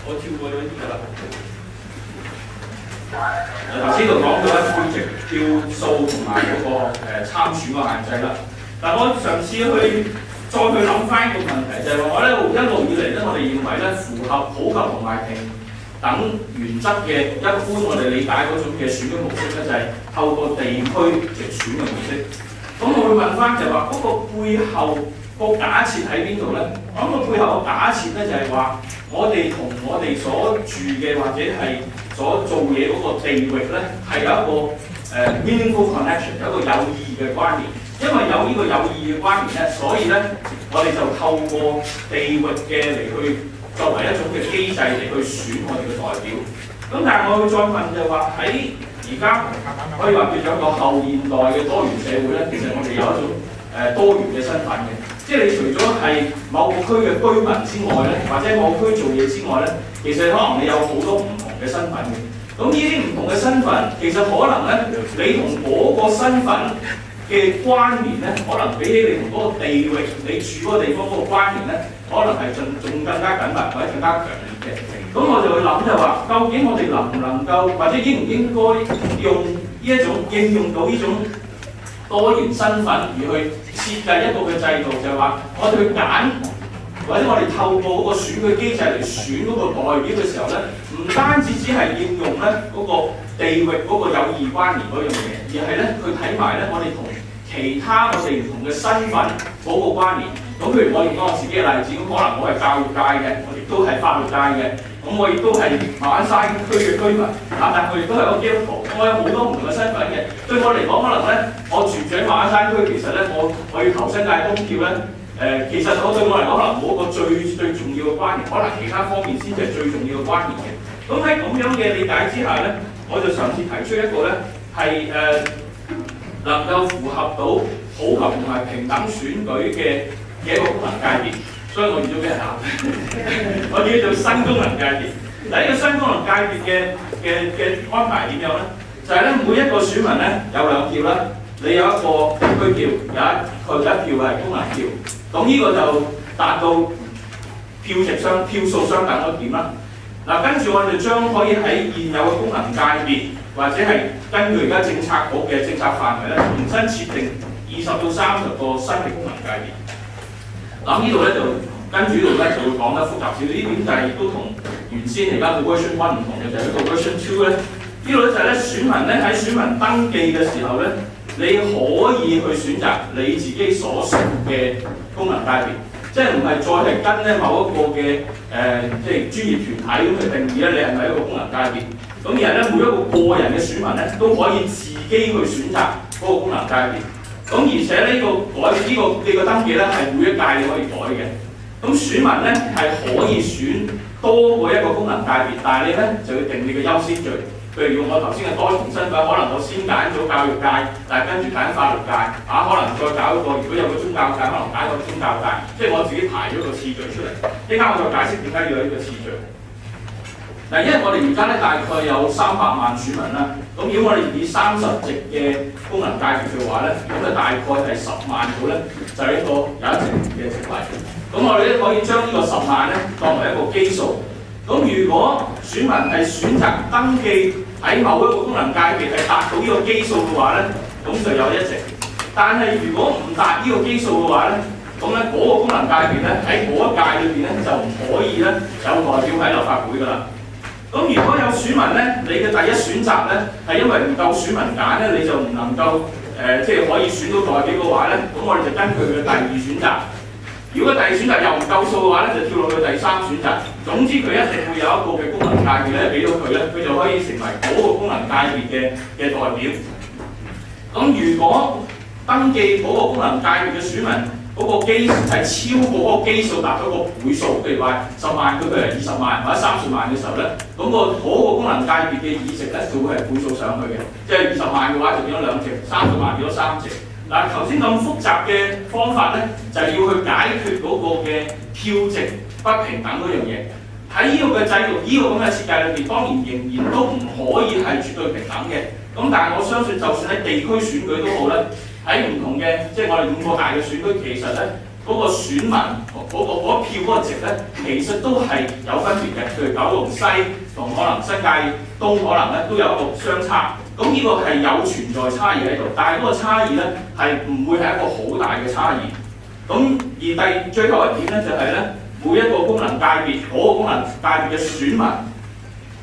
我跳過咗呢啲㗎啦。頭先度講到咧配值票數同埋嗰個參選個限制啦。但我嘗試再去諗翻一個問題，就係話我一路以嚟咧，我哋認為咧符合普及同埋平等原則嘅一般我哋理解嗰種嘅選舉模式咧，就係透過地區直選嘅模式。咁我會問翻就係話嗰個背後個假設喺邊度咧？我諗個背後個假設咧就係話我哋同我哋所住嘅或者係所做嘢嗰個地域咧係有一個meaningful connection， 有一個有意義嘅關聯。因為有呢個有意義嘅關聯咧，所以咧我哋就透過地域嘅嚟去作為一種嘅機制嚟去選我哋嘅代表。咁但係我會再問就係話喺而家可以話叫做一個後現代嘅多元社會咧，其實我哋有一種多元嘅身份嘅，即係你除咗係某個區嘅居民之外咧，或者某個區做嘢之外咧，其實可能你有好多唔同嘅身份嘅。咁呢啲唔同嘅身份，其實可能咧你同嗰個身份嘅關聯咧，可能比起你同嗰個地域你住嗰個地方嗰個關聯咧，可能係仲更加緊密或者更加強烈嘅。咁我就會諗就話，究竟我哋能唔能夠或者應唔應該用呢一種應用到呢種多元身份而去設計一個嘅制度，就係話我哋去揀或者我哋透過嗰個選舉機制嚟選嗰個代表嘅時候咧，唔單止只係應用咧嗰個地域嗰個有意關聯嗰樣嘢，而係咧佢睇埋咧我哋同其他我哋唔同嘅身份嗰個關聯。咁譬如我用我自己嘅例子，咁可能我係教育界嘅，我亦都係法律界嘅，咁我亦都係馬鞍山區嘅居民，但我亦都係一個基督徒，我有好多唔同嘅身份嘅。對我嚟講，可能咧我住喺馬鞍山區，其實咧我要投新界東票咧，其實我對我嚟講可能冇一個最重要嘅關聯，可能其他方面先至係最重要嘅關聯嘅。咁喺咁樣嘅理解之下咧，我就嘗試提出一個咧係能夠符合到普及同埋平等選舉嘅一個功能界別，所以我預咗俾人鬧。我叫做新功能界別。第一個新功能界別嘅安排點樣咧？就係咧每一個選民咧有2票啦，你有一個區票，有一票係功能票。咁呢個就達到票數相等嗰點啦。嗱，跟住我哋將可以喺現有嘅功能界別，或者係根據而家政策局嘅政策範圍咧，重新設定20到30個新嘅功能界別。嗱，呢度咧就跟住呢度咧就會講得複雜少少，呢點就係亦都同原先而家嘅 version 1唔同嘅，就係一個 version 2咧。呢度咧就係咧選民咧喺選民登記嘅時候咧，你可以去選擇你自己所屬嘅功能界別，即係唔係再係跟咧某一個嘅即係專業團體咁去定義咧，你係咪一個功能界別？咁而係咧每一個人嘅選民咧都可以自己去選擇嗰個功能界別。咁而且呢個登記咧係每一屆你可以改嘅。咁選民咧係可以選多過一個功能界別，但係你咧就要定你嘅優先序。譬如用我頭先嘅多重身份，可能我先揀咗教育界，但係跟住揀法律界，可能再搞一個，如果有個宗教界，可能揀個宗教界，即係我自己排咗個次序出嚟。一陣間我再解釋點解要有呢個次序。嗱，因為我哋而家咧大概有300萬選民啦，咁如果我哋以30席嘅功能界別嘅話咧，咁就大概係10萬個咧，就係一個有一席嘅席位。咁我哋咧可以將呢個10萬咧當為一個基數。咁如果選民係選擇登記喺某一個功能界別係達到呢個基數嘅話咧，咁就有1席。但係如果唔達呢個基數嘅話咧，咁咧嗰個功能界別咧喺嗰一屆裏邊咧就唔可以咧有代表喺立法會㗎啦。咁如果有選民咧，你嘅第一選擇咧係因為唔夠選民揀咧，你就唔能夠即係可以選到代表嘅話咧，咁我哋就根據佢嘅第2選擇。如果第2選擇又唔夠數嘅話咧，就跳落去第3選擇。總之佢一定會有一個嘅功能界別咧，俾到佢咧，佢就可以成為嗰個功能界別嘅代表。咁如果登記嗰個功能界別嘅選民嗰個基數係超過嗰個基數達到個倍數，譬如話10萬，佢係20萬或者30萬嘅時候咧，咁嗰個功能界別嘅議席咧就會係倍數上去嘅，即係20萬嘅話就變咗2席，30萬變咗3席。嗱，頭先咁複雜嘅方法咧，就係要去解決嗰個嘅票值不平等嗰樣嘢。喺呢個嘅制度，呢個咁嘅設計裏邊，當然仍然都唔可以係絕對平等嘅。咁但係我相信，就算喺地區選舉都好咧，喺唔同嘅即係我哋5個大嘅選區，其實咧嗰個選民嗰票嗰個值咧，其實都係有分別嘅。譬如九龍西同可能新界東可能咧都有一個相差。咁呢個係有存在差異喺度，但係嗰個差異咧係唔會係一個好大嘅差異。咁而最後一點咧就係咧，每一個功能界別嗰個功能界別嘅選民，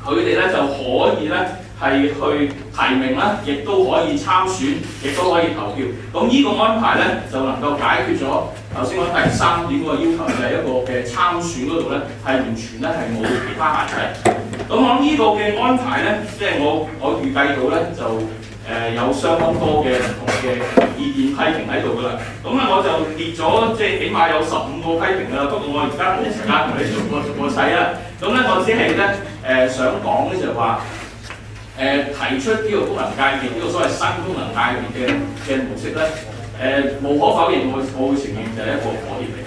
佢哋咧就可以咧係去提名啦，亦都可以參選，亦都可以投票。咁呢個安排咧就能夠解決咗頭先講第三點嗰個要求，就係一個嘅參選嗰度咧係完全咧係冇其他限制。咁我諗呢個嘅安排咧，即係我預計到咧就有相當多嘅唔同嘅意見批評喺度㗎啦。咁咧我就列咗即係起碼有15個批評㗎啦。不過我而家冇時間同你逐個細啦。咁咧我只係咧想講咧就係話提出呢個功能界別呢個所謂新功能界別嘅模式咧，無可否認我會承認就係一個妥協嚟。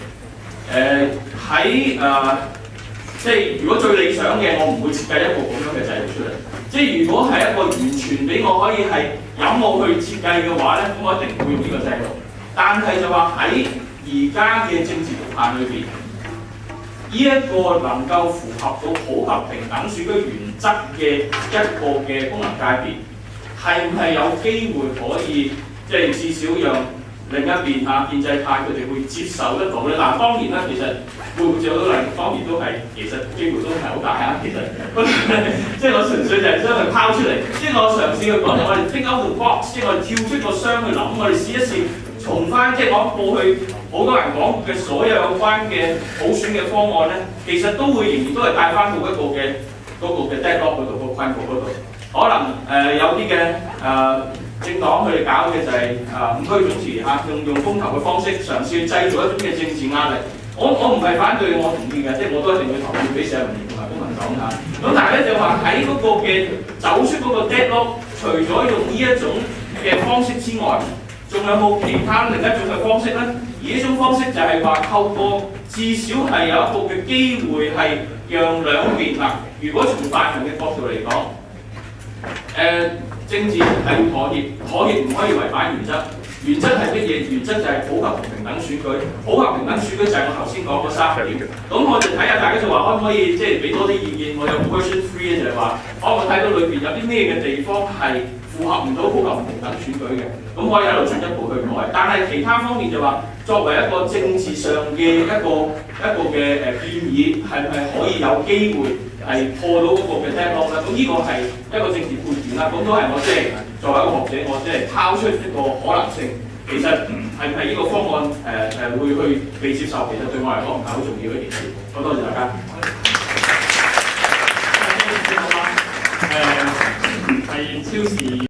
即係如果最理想嘅，我唔會設計一個咁樣嘅制度出嚟。即係如果係一個完全俾我可以係任我去設計嘅話咧，咁我一定會用呢個制度。但係就話喺而家嘅政治局限裏邊，呢一個能夠符合到普及平等選舉原則嘅一個嘅功能界別，係唔係有機會可以即係至少讓另一邊建制派佢哋會接受得到咧？嗱，當然啦，其實會唔會接受到另一方面都係其實機會都唔係好大啊。其實即係我純粹就係將佢拋出嚟，即係我嘗試去講，我哋 think out the box， 即係我哋跳出個箱去諗，我哋試一試從翻即係我過去好多人講嘅所有有關嘅普選嘅方案咧，其實都會仍然都係帶翻到一個嘅deadlock 嗰度，個困局嗰度。可能有啲嘅政黨佢哋搞嘅就係5區總辭用公投嘅方式嘗試去製造一種嘅政治壓力。我唔係反對，我同意嘅，即係我都一定會投票俾社民連同埋公民黨嚇。咁但係咧就話喺嗰個嘅走出嗰個 deadlock， 除咗用呢一種嘅方式之外，仲有冇其他另一種嘅方式咧？而呢種方式就係話透過至少係有一個嘅機會係讓兩邊嗱，如果從泛民嘅角度嚟講，政治係要妥協，妥協唔可以違反原則。原則係乜嘢？原則就係普及同平等選舉。普及平等選舉就係我頭先講嗰3點。咁我就睇下大家就話可唔可以即係俾多啲意見。我有 question 3就係話，可唔可以睇到裏邊有啲咩嘅地方係符合唔到普及同平等選舉嘅？咁可以喺度進一步去改。但係其他方面就話，作為一個政治上嘅一個嘅建議，係咪可以有機會係破到嗰個嘅 deadlock 咧？咁呢個係一個政治判斷啦。咁都係我即係作為一個學者，我即係拋出一個可能性。其實係唔係呢個方案會去被接受？其實對我嚟講唔係好重要嘅一件事。好多謝大家。係超時。